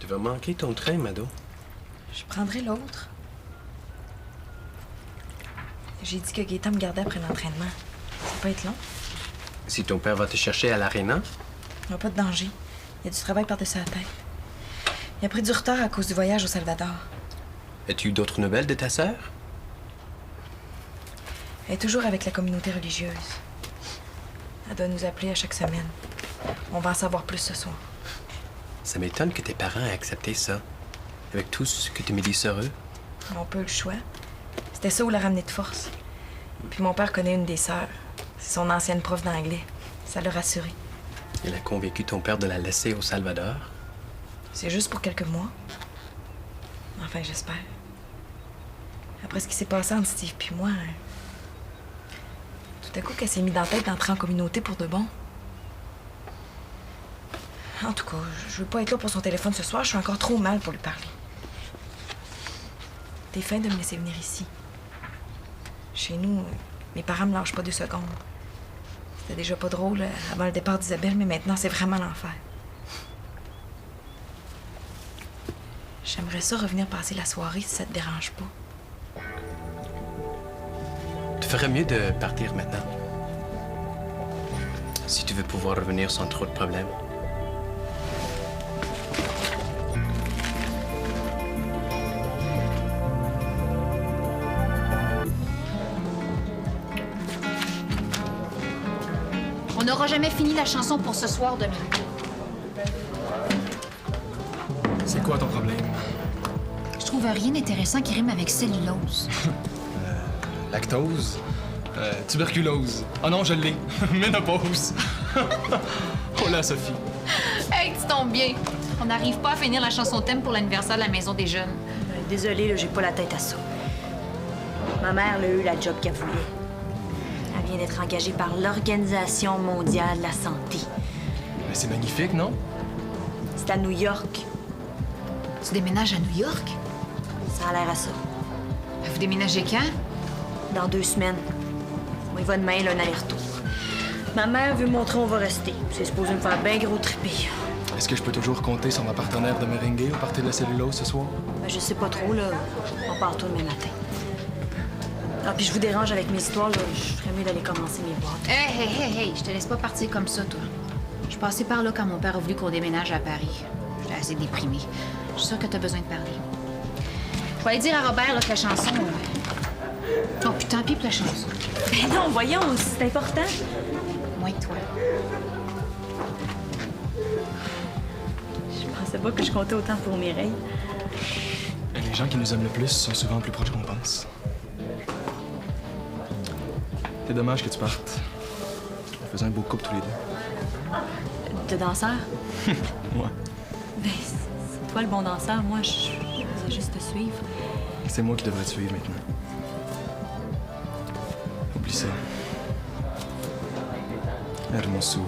Tu vas manquer ton train, Mado. Je prendrai l'autre. J'ai dit que Gaëtan me gardait après l'entraînement. Ça va pas être long. Si ton père va te chercher à l'aréna, Il n'y a pas de danger. Il y a du travail par-dessus la tête. Il a pris du retard à cause du voyage au Salvador. as-tu eu d'autres nouvelles de ta sœur? Elle est toujours avec la communauté religieuse. Elle doit nous appeler à chaque semaine. On va en savoir plus ce soir. Ça m'étonne que tes parents aient accepté ça. Avec tout ce que tu me dis sur eux. Ils n'ont pas eu le choix. C'était ça ou la ramener de force. Puis mon père connaît une des sœurs. C'est son ancienne prof d'anglais. Ça l'a rassuré. Il a convaincu ton père de la laisser au Salvador. C'est juste pour quelques mois. Enfin, j'espère. Après ce qui s'est passé entre Steve puis moi, tout à coup qu'elle s'est mis dans la tête d'entrer en communauté pour de bon. En tout cas, je veux pas être là pour son téléphone ce soir. Je suis encore trop mal pour lui parler. T'es fin de me laisser venir ici. Chez nous, mes parents me lâchent pas 2 secondes. C'était déjà pas drôle avant le départ d'Isabelle, mais maintenant, c'est vraiment l'enfer. J'aimerais ça revenir passer la soirée si ça te dérange pas. Tu ferais mieux de partir maintenant. Si tu veux pouvoir revenir sans trop de problèmes. On n'aura jamais fini la chanson pour ce soir, Dominique. C'est quoi ton problème? Je trouve rien d'intéressant qui rime avec cellulose. Lactose? Tuberculose? Oh non, je l'ai. Ménopause. Oh là, Sophie. Hey, tu tombes bien. On n'arrive pas à finir la chanson thème pour l'anniversaire de la Maison des Jeunes. Désolée, là, j'ai pas la tête à ça. Ma mère a eu la job qu'elle voulait. Elle vient d'être engagée par l'Organisation mondiale de la santé. Mais c'est magnifique, non? C'est à New York. Tu déménages à New York? Ça a l'air à ça. Vous déménagez quand? Dans 2 semaines. On y va demain, là, un aller-retour. Ma mère veut montrer où on va rester. C'est supposé me faire bien gros triper. Est-ce que je peux toujours compter sur ma partenaire de merengue au party de la cellulose ce soir? Ben, je sais pas trop, là. On part tôt demain matin. Ah, puis je vous dérange avec mes histoires, là. Je ferais mieux d'aller commencer mes boîtes. Hey, je te laisse pas partir comme ça, toi. Je suis passée par là quand mon père a voulu qu'on déménage à Paris. J'étais assez déprimée. Je suis sûre que t'as besoin de parler. Je vais aller dire à Robert là, que la chanson... Oh putain, pipe la chanson. Ben non, voyons, c'est important. Moins que toi. Je pensais pas que je comptais autant pour Mireille. Les gens qui nous aiment le plus sont souvent plus proches qu'on pense. C'est dommage que tu partes. On faisait un beau couple tous les deux. De danseur? Moi. Ben, c'est toi le bon danseur. Moi, je faisais juste te suivre. C'est moi qui devrais te suivre maintenant. Oublie ça. Hermosura.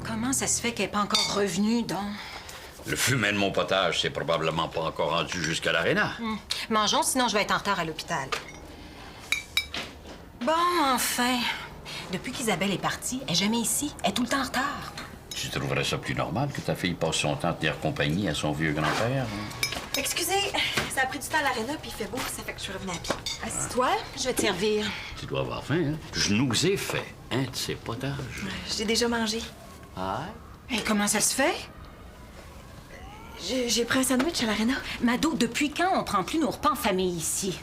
Comment ça se fait qu'elle n'est pas encore revenue, donc? Le fumet de mon potage, c'est probablement pas encore rendu jusqu'à l'aréna. Mangeons, sinon je vais être en retard à l'hôpital. Bon, enfin. Depuis qu'Isabelle est partie, elle n'est jamais ici. Elle est tout le temps en retard. Tu trouverais ça plus normal que ta fille passe son temps à tenir compagnie à son vieux grand-père? Excusez, ça a pris du temps à l'aréna, puis il fait beau, ça fait que je suis revenue à pied. Assis-toi. Je vais te servir. Tu dois avoir faim, hein? Je nous ai fait un de ces potages. J'ai déjà mangé. Ah? Et comment ça se fait? J'ai pris un sandwich à l'aréna. Mado, depuis quand on prend plus nos repas en famille ici?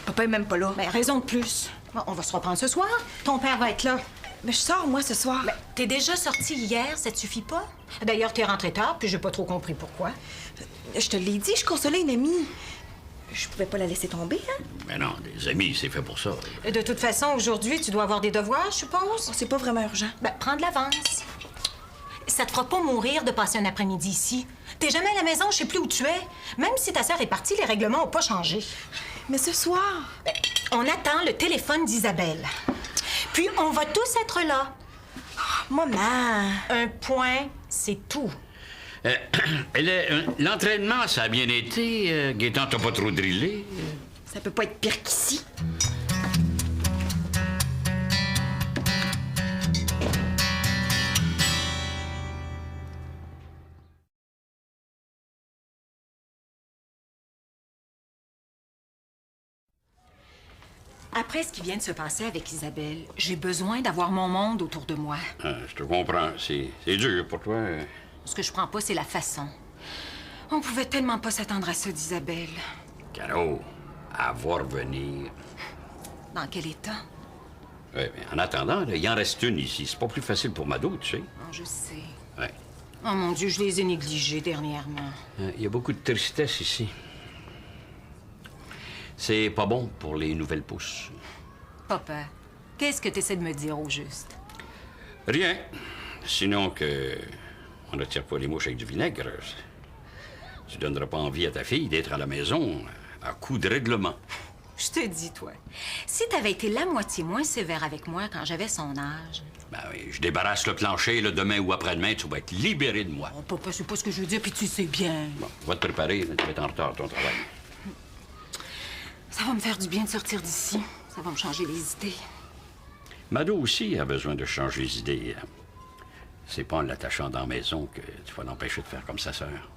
Papa est même pas là. Ben, raison de plus. Bon, on va se reprendre ce soir. Ton père va être là. Mais je sors, moi, ce soir. Ben, t'es déjà sortie hier, ça te suffit pas? D'ailleurs, t'es rentrée tard, puis j'ai pas trop compris pourquoi. Je te l'ai dit, je consolais une amie. Je pouvais pas la laisser tomber, hein? Mais non, des amis, c'est fait pour ça. De toute façon, aujourd'hui, tu dois avoir des devoirs, je suppose? C'est pas vraiment urgent. Ben, prends de l'avance. Ça te fera pas mourir de passer un après-midi ici. T'es jamais à la maison, je sais plus où tu es. Même si ta sœur est partie, les règlements ont pas changé. Mais ce soir... Ben, on attend le téléphone d'Isabelle. Puis on va tous être là. Maman... Un point, c'est tout. L'entraînement, ça a bien été. Gaétan, t'as pas trop drillé? Ça peut pas être pire qu'ici. Après ce qui vient de se passer avec Isabelle, j'ai besoin d'avoir mon monde autour de moi. Je te comprends. C'est dur pour toi. Ce que je prends pas, c'est la façon. On pouvait tellement pas s'attendre à ça d'Isabelle. Caro, elle va revenir. Dans quel état? Oui, mais en attendant, là, il en reste une ici. C'est pas plus facile pour Mado, tu sais. Oh, je sais. Ouais. Oh mon Dieu, je les ai négligés dernièrement. Il y a beaucoup de tristesse ici. C'est pas bon pour les nouvelles pousses. Papa, qu'est-ce que tu essaies de me dire au juste? Rien. Sinon que on ne tire pas les mouches avec du vinaigre. Tu donneras pas envie à ta fille d'être à la maison à coup de règlement. Je te dis, toi, si t'avais été la moitié moins sévère avec moi quand j'avais son âge... Ben oui, je débarrasse le plancher, là, demain ou après-demain, tu vas être libéré de moi. Oh, papa, c'est pas ce que je veux dire, puis tu sais bien. Bon, va te préparer, là, tu vas être en retard à ton travail. Ça va me faire du bien de sortir d'ici. Ça va me changer les idées. Mado aussi a besoin de changer d'idée. C'est pas en l'attachant dans la maison que tu vas l'empêcher de faire comme sa sœur.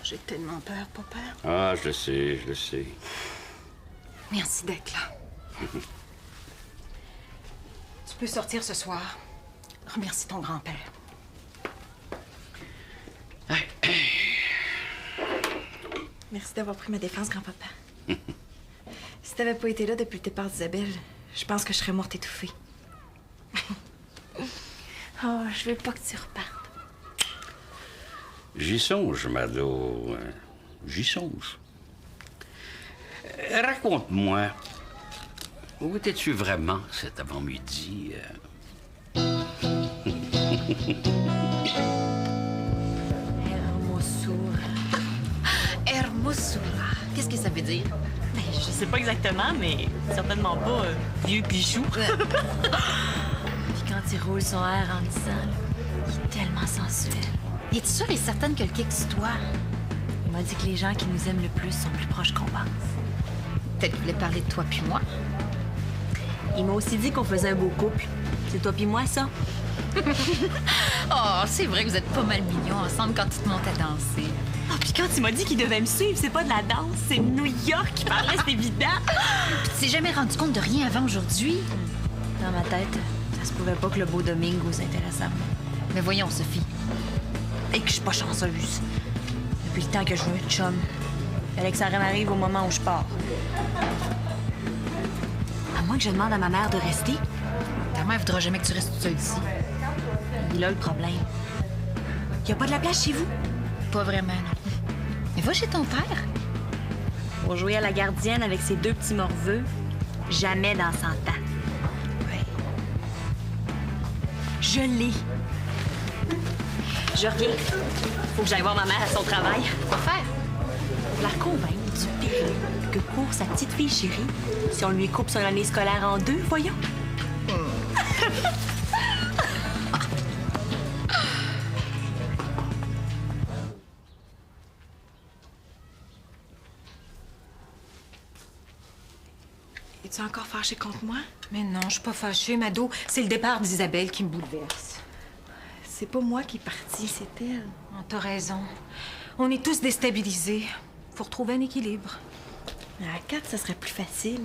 J'ai tellement peur, papa. Ah, je le sais, je le sais. Merci d'être là. Tu peux sortir ce soir. Remercie ton grand-père. Merci d'avoir pris ma défense, grand-papa. Si t'avais pas été là depuis le départ d'Isabelle, je pense que je serais morte étouffée. Oh, je veux pas que tu repartes. J'y songe, Mado. J'y songe. Raconte-moi, où étais-tu vraiment cet avant-midi? Hermosura. Hermosura. Qu'est-ce que ça veut dire? Ben, je sais pas exactement, mais certainement pas vieux pichou. Puis quand il roule son air en disant, il est tellement sensuel. Es-tu sûre et certaine que le kick c'est toi? Il m'a dit que les gens qui nous aiment le plus sont plus proches qu'on pense. Peut-être qu'il voulait parler de toi puis moi. Il m'a aussi dit qu'on faisait un beau couple. C'est toi puis moi, ça? Oh, c'est vrai que vous êtes pas mal mignons ensemble quand tu te montes à danser. Ah, puis quand il m'a dit qu'il devait me suivre, c'est pas de la danse, c'est New York qui parlait, c'est évident. Puis tu t'es jamais rendu compte de rien avant aujourd'hui? Dans ma tête, ça se pouvait pas que le beau Domingo s'intéresse à moi. Mais voyons, Sophie. Et que je suis pas chanceuse. Depuis le temps que je veux un chum. Fallait que ça m'arrive au moment où je pars. À moins que je demande à ma mère de rester. Ta mère voudra jamais que tu restes toute seule ici. Il est là le problème. Y a pas de la place chez vous? Pas vraiment, non. Mais va chez ton père. Pour jouer à la gardienne avec ses deux petits morveux, jamais dans 100 ans. Ouais. Je l'ai. Je reviens. Faut que j'aille voir ma mère à son travail. Quoi faire? Pour la convaincre du péril que court sa petite fille chérie si on lui coupe son année scolaire en deux, voyons. Es-tu encore fâché contre moi? Mais non, je suis pas fâchée, Mado. C'est le départ d'Isabelle qui me bouleverse. C'est pas moi qui est partie, c'est elle. Oh, t'as raison. On est tous déstabilisés. Faut retrouver un équilibre. Mais à 4, ça serait plus facile.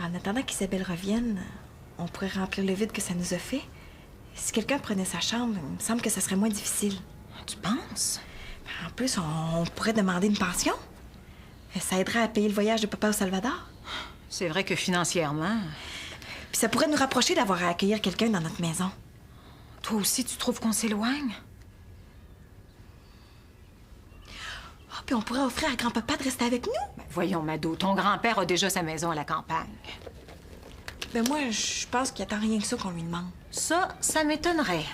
En attendant qu'Isabelle revienne, on pourrait remplir le vide que ça nous a fait. Si quelqu'un prenait sa chambre, il me semble que ça serait moins difficile. Tu penses? En plus, on pourrait demander une pension. Ça aiderait à payer le voyage de papa au Salvador. C'est vrai que financièrement... Puis ça pourrait nous rapprocher d'avoir à accueillir quelqu'un dans notre maison. Toi aussi, tu trouves qu'on s'éloigne? Ah, puis on pourrait offrir à grand-papa de rester avec nous. Ben, voyons, Mado, ton grand-père a déjà sa maison à la campagne. Ben moi, je pense qu'il attend rien que ça qu'on lui demande. Ça m'étonnerait.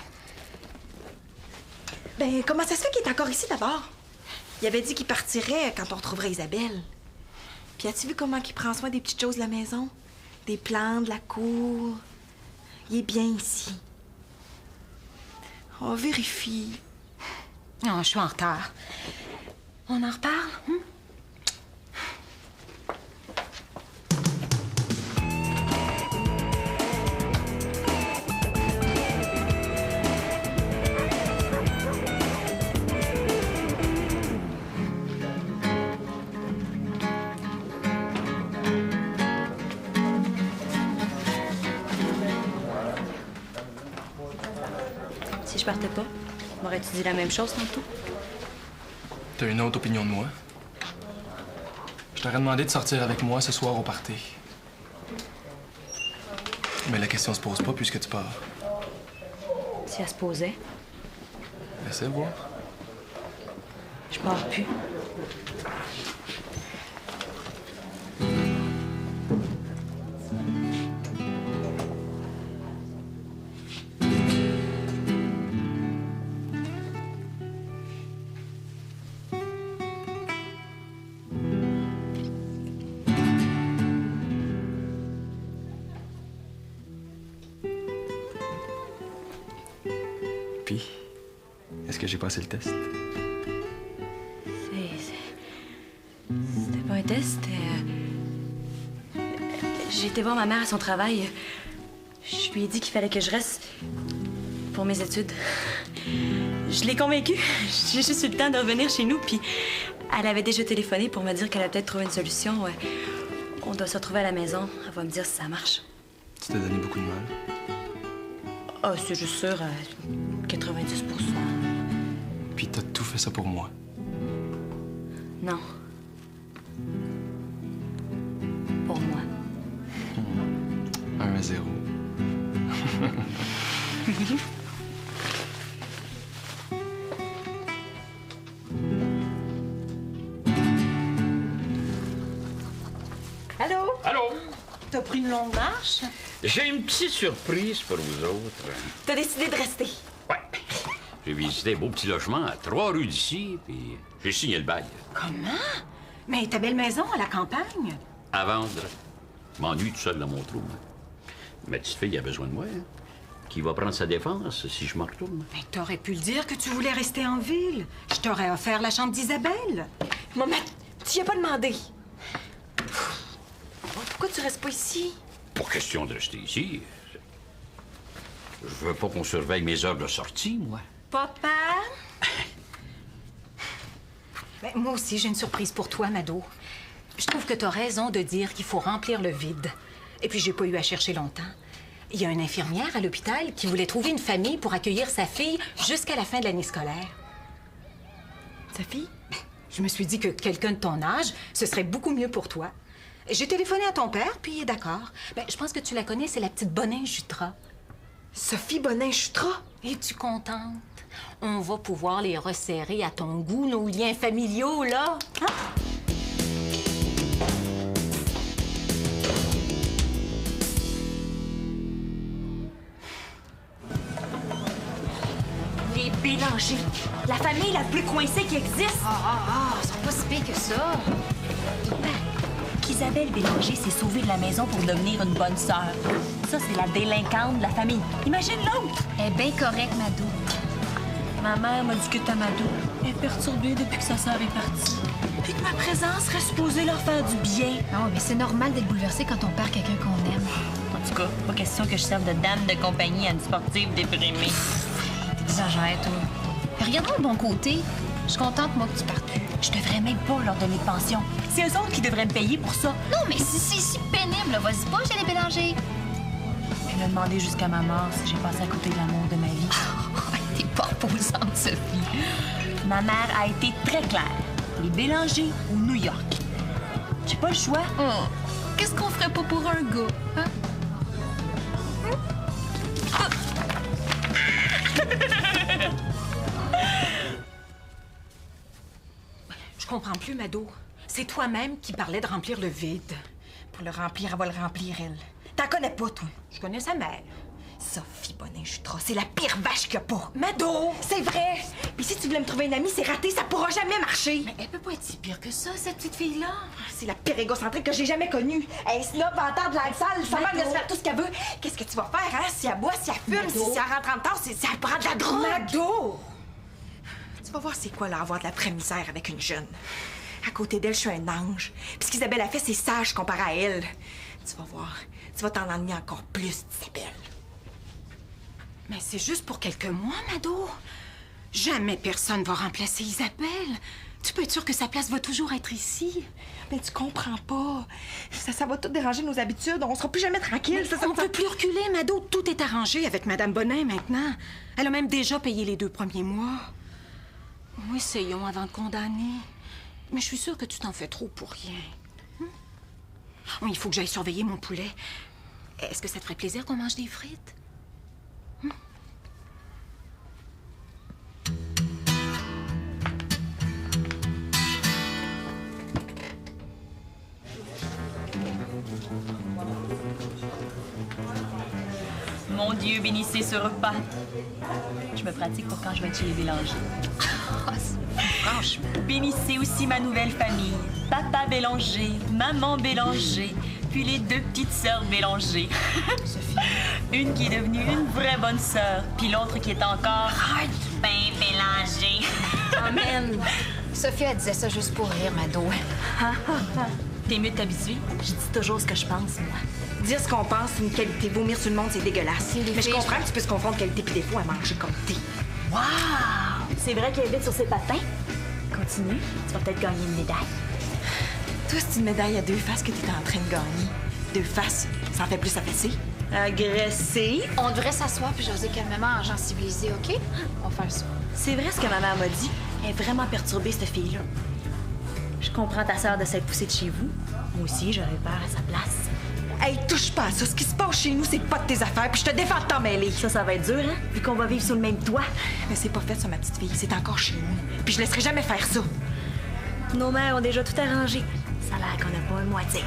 Ben, comment ça se fait qu'il est encore ici d'abord? Il avait dit qu'il partirait quand on retrouverait Isabelle. Puis as-tu vu comment il prend soin des petites choses de la maison? Des plantes, de la cour. Il est bien ici. Oh, vérifie. Non, je suis en retard. On en reparle? Si je partais pas, m'aurais-tu dit la même chose tantôt? T'as une autre opinion de moi? Je t'aurais demandé de sortir avec moi ce soir au party. Mais la question se pose pas puisque tu pars. Si elle se posait, Essaie de voir. je pars plus. Puis, est-ce que j'ai passé le test? C'était pas un test, j'ai été voir ma mère à son travail. Je lui ai dit qu'il fallait que je reste pour mes études. Je l'ai convaincue. J'ai juste eu le temps de revenir chez nous, puis elle avait déjà téléphoné pour me dire qu'elle allait peut-être trouver une solution. On doit se retrouver à la maison. Elle va me dire si ça marche. Tu t'es donné beaucoup de mal. Ah, c'est juste sûr, 90 %. Puis t'as tout fait ça pour moi. Non. Pour moi. 1-0. Allô? Allô? T'as pris une longue marche? J'ai une petite surprise pour vous autres. T'as décidé de rester. Ouais. J'ai visité un beau petit logement à 3 rues d'ici, puis j'ai signé le bail. Comment? Mais ta belle maison à la campagne? À vendre. Je m'ennuie tout seul dans mon trou. Moi. Ma petite fille a besoin de moi. Hein. Qui va prendre sa défense si je me retourne? Mais t'aurais pu le dire que tu voulais rester en ville. Je t'aurais offert la chambre d'Isabelle. Maman, tu y as pas demandé. Pourquoi tu restes pas ici? Pas question de rester ici. Je veux pas qu'on surveille mes heures de sortie, moi. Papa? Ben, moi aussi, j'ai une surprise pour toi, Mado. Je trouve que t'as raison de dire qu'il faut remplir le vide. Et puis, j'ai pas eu à chercher longtemps. Il y a une infirmière à l'hôpital qui voulait trouver une famille pour accueillir sa fille jusqu'à la fin de l'année scolaire. Sa fille? Je me suis dit que quelqu'un de ton âge, ce serait beaucoup mieux pour toi. J'ai téléphoné à ton père, puis il est d'accord. Ben, je pense que tu la connais, c'est la petite Bonin Jutra. Sophie Bonin-Chutra? Es-tu contente? On va pouvoir les resserrer à ton goût, nos liens familiaux, là. Hein? Les Bélanger. La famille la plus coincée qui existe. Ils sont pas si pires que ça. Qu'Isabelle Bélanger s'est sauvée de la maison pour devenir une bonne sœur. Ça, c'est la délinquante de la famille. Imagine l'autre. Elle est bien correcte, Mado. Ma mère m'a dit que Tamadou est perturbée depuis que sa sœur est partie. Puis que ma présence serait supposée leur faire du bien. Ah ouais, mais c'est normal d'être bouleversé quand on perd quelqu'un qu'on aime. En tout cas, pas question que je serve de dame de compagnie à une sportive déprimée. T'exagères, toi. Mais regardons le bon côté. Je suis contente, moi, que tu partes plus. Je devrais même pas leur donner de pension. C'est eux autres qui devraient me payer pour ça. Non, mais c'est si pénible, là. Vas-y pas, j'ai les Bélanger. Je vais demander jusqu'à ma mort si j'ai passé à côté de l'amour de ma vie. T'es pas reposante, Sophie. Ma mère a été très claire. Les Bélanger ou New York. J'ai pas le choix. Oh, qu'est-ce qu'on ferait pas pour un gars, hein? Je comprends plus, Mado. C'est toi-même qui parlais de remplir le vide. Pour le remplir, elle va le remplir, elle. T'en connais pas, toi. Je connais sa mère. Sophie Bonin-Jutras, c'est la pire vache qu'il y a pas. Mado! C'est vrai! Puis si tu voulais me trouver une amie, c'est raté, ça pourra jamais marcher. Mais elle peut pas être si pire que ça, cette petite fille-là. C'est la pire égocentrique que j'ai jamais connue. Elle est snob, vantarde, langue sale, sa mère laisse faire tout ce qu'elle veut. Qu'est-ce que tu vas faire, hein? Si elle boit, si elle fume, si elle rentre en temps, si elle prend de la drogue. Mado! Tu vas voir c'est quoi, là, avoir de la vraie misère avec une jeune. À côté d'elle, je suis un ange. Puis ce qu'Isabelle a fait, c'est sage comparé à elle. Tu vas voir. Tu vas t'en ennuyer encore plus, Isabelle. Mais c'est juste pour quelques mois, Mado. Jamais personne va remplacer Isabelle. Tu peux être sûre que sa place va toujours être ici. Mais tu comprends pas. Ça va tout déranger nos habitudes. On sera plus jamais tranquille. On peut plus reculer, Mado. Tout est arrangé avec Madame Bonin maintenant. Elle a même déjà payé les 2 premiers mois. Oui, essayons avant de condamner. Mais je suis sûre que tu t'en fais trop pour rien. Oh, il faut que j'aille surveiller mon poulet. Est-ce que ça te ferait plaisir qu'on mange des frites? Mon Dieu, bénissez ce repas. Je me pratique pour quand je vais être chez les Bélanger. Franchement. Bénissez aussi ma nouvelle famille. Papa Bélanger, maman Bélanger, puis les 2 petites sœurs Bélanger. Une qui est devenue une vraie bonne sœur, puis l'autre qui est encore ben Bélanger. Amen. Sophie, elle disait ça juste pour rire, Mado. T'es mieux de t'habituer? Je dis toujours ce que je pense, moi. Dire ce qu'on pense, c'est une qualité. Vomir sur le monde, c'est dégueulasse. Mais je comprends que tu puisses confondre qualité et défaut à manger comme thé. Wow! C'est vrai qu'elle est vite sur ses patins. Continue, tu vas peut-être gagner une médaille. Toi, c'est une médaille à 2 faces que t'es en train de gagner. 2 faces, ça en fait plus à fesser. Agressée. On devrait s'asseoir puis jaser calmement en gens civilisés, OK? On va faire ça. C'est vrai ce que ma mère m'a dit. Elle est vraiment perturbée, cette fille-là. Je comprends ta sœur de s'être poussée de chez vous. Moi aussi, j'aurais peur à sa place. Hey, touche pas à ça. Ce qui se passe chez nous, c'est pas de tes affaires, puis je te défends de t'en mêler. Ça va être dur, hein? Vu qu'on va vivre sous le même toit. Mais c'est pas fait, ça, ma petite fille. C'est encore chez nous. Puis je laisserai jamais faire ça. Nos mères ont déjà tout arrangé. Ça a l'air qu'on n'a pas un moitié.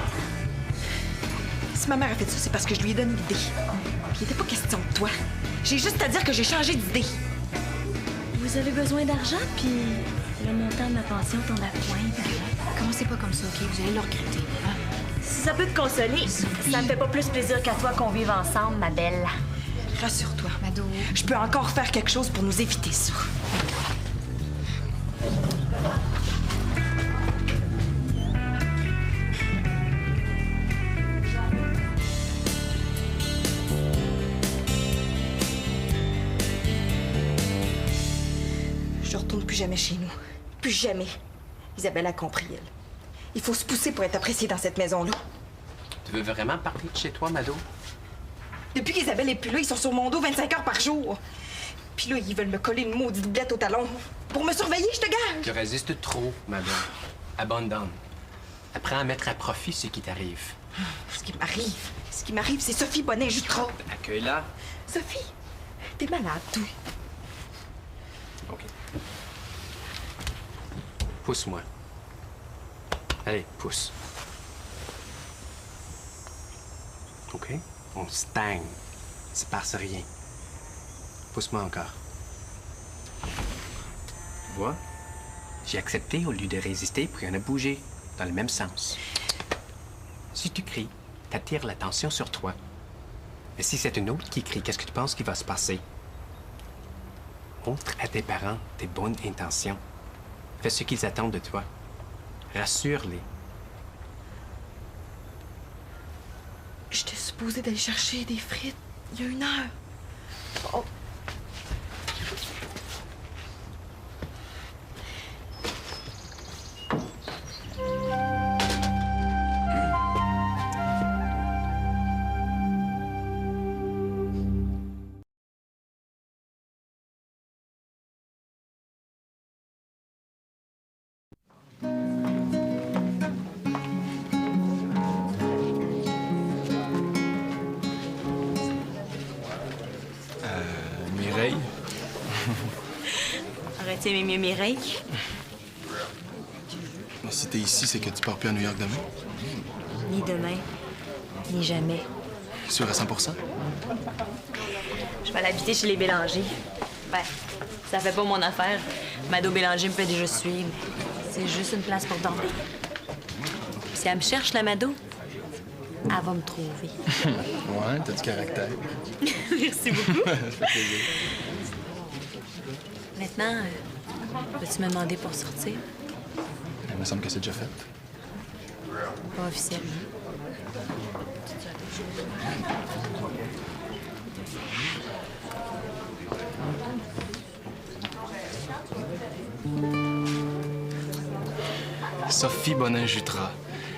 Si ma mère a fait ça, c'est parce que je lui ai donné l'idée. Puis il était pas question de toi. J'ai juste à dire que j'ai changé d'idée. Vous avez besoin d'argent, puis le montant de ma pension tombe à point. Commencez pas comme ça, OK? Vous allez le regretter. Hein? Si ça peut te consoler, ça me fait pas plus plaisir qu'à toi qu'on vive ensemble, ma belle. Rassure-toi. Mado. Je peux encore faire quelque chose pour nous éviter ça. Je retourne plus jamais chez nous. Plus jamais. Isabelle a compris, elle. Il faut se pousser pour être apprécié dans cette maison-là. Tu veux vraiment parler de chez toi, Mado? Depuis qu'Isabelle est plus là, ils sont sur mon dos 25 heures par jour. Puis là, ils veulent me coller une maudite blette au talon. Pour me surveiller, je te gage. Tu résistes trop, Mado. Abandonne. Apprends à mettre à profit ce qui t'arrive. Ce qui m'arrive, c'est Sophie Bonin-Jutras. Accueille-la. Sophie, t'es malade, toi. OK. Pousse-moi. Allez, pousse. OK? On stagne. Il se passe rien. Pousse-moi encore. Tu vois? J'ai accepté au lieu de résister, puis on a bougé dans le même sens. Si tu cries, t'attires l'attention sur toi. Mais si c'est une autre qui crie, qu'est-ce que tu penses qui va se passer? Montre à tes parents tes bonnes intentions. Fais ce qu'ils attendent de toi. Rassure-les. J'étais supposée d'aller chercher des frites il y a 1 heure. Oh. Mireille? Aurais-tu aimé mieux Mireille? Si t'es ici, c'est que tu pars plus à New York demain? Ni demain, ni jamais. Sûr à 100%? Je vais aller habiter chez les Bélanger. Ben, ça fait pas mon affaire. Mado Bélanger me fait déjà suivre. C'est juste une place pour dormir. Si elle me cherche, la Mado, elle va me trouver. Ouais, t'as du caractère. Merci beaucoup. Ça fait plaisir. Maintenant, peux-tu me demander pour sortir? Il me semble que c'est déjà fait. Pas officiellement. Sophie Bonin-Jutras,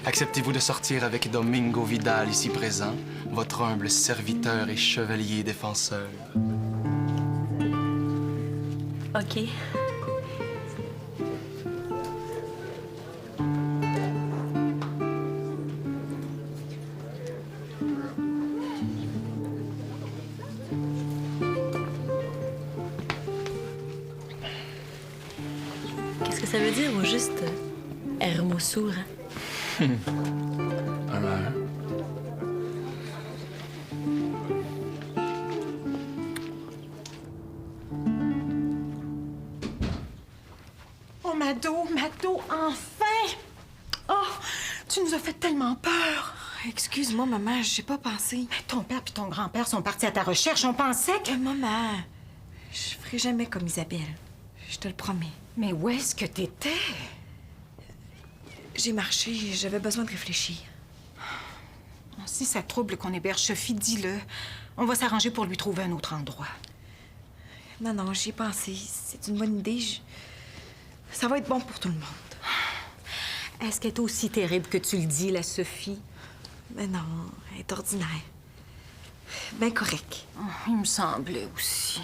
acceptez-vous de sortir avec Domingo Vidal, ici présent, votre humble serviteur et chevalier défenseur? OK. Qu'est-ce que ça veut dire au juste Hermosura? Un à un. Oh, Mado, enfin! Oh, tu nous as fait tellement peur. Excuse-moi, maman, j'ai pas pensé. Ton père puis ton grand-père sont partis à ta recherche. On pensait que... Maman, je ferai jamais comme Isabelle. Je te le promets. Mais où est-ce que t'étais? J'ai marché, j'avais besoin de réfléchir. Si ça te trouble qu'on héberge Sophie, dis-le. On va s'arranger pour lui trouver un autre endroit. Non, j'y ai pensé. C'est une bonne idée. Ça va être bon pour tout le monde. Est-ce qu'elle est aussi terrible que tu le dis, la Sophie? Mais non, elle est ordinaire. Ben correct. Oh, il me semblait aussi.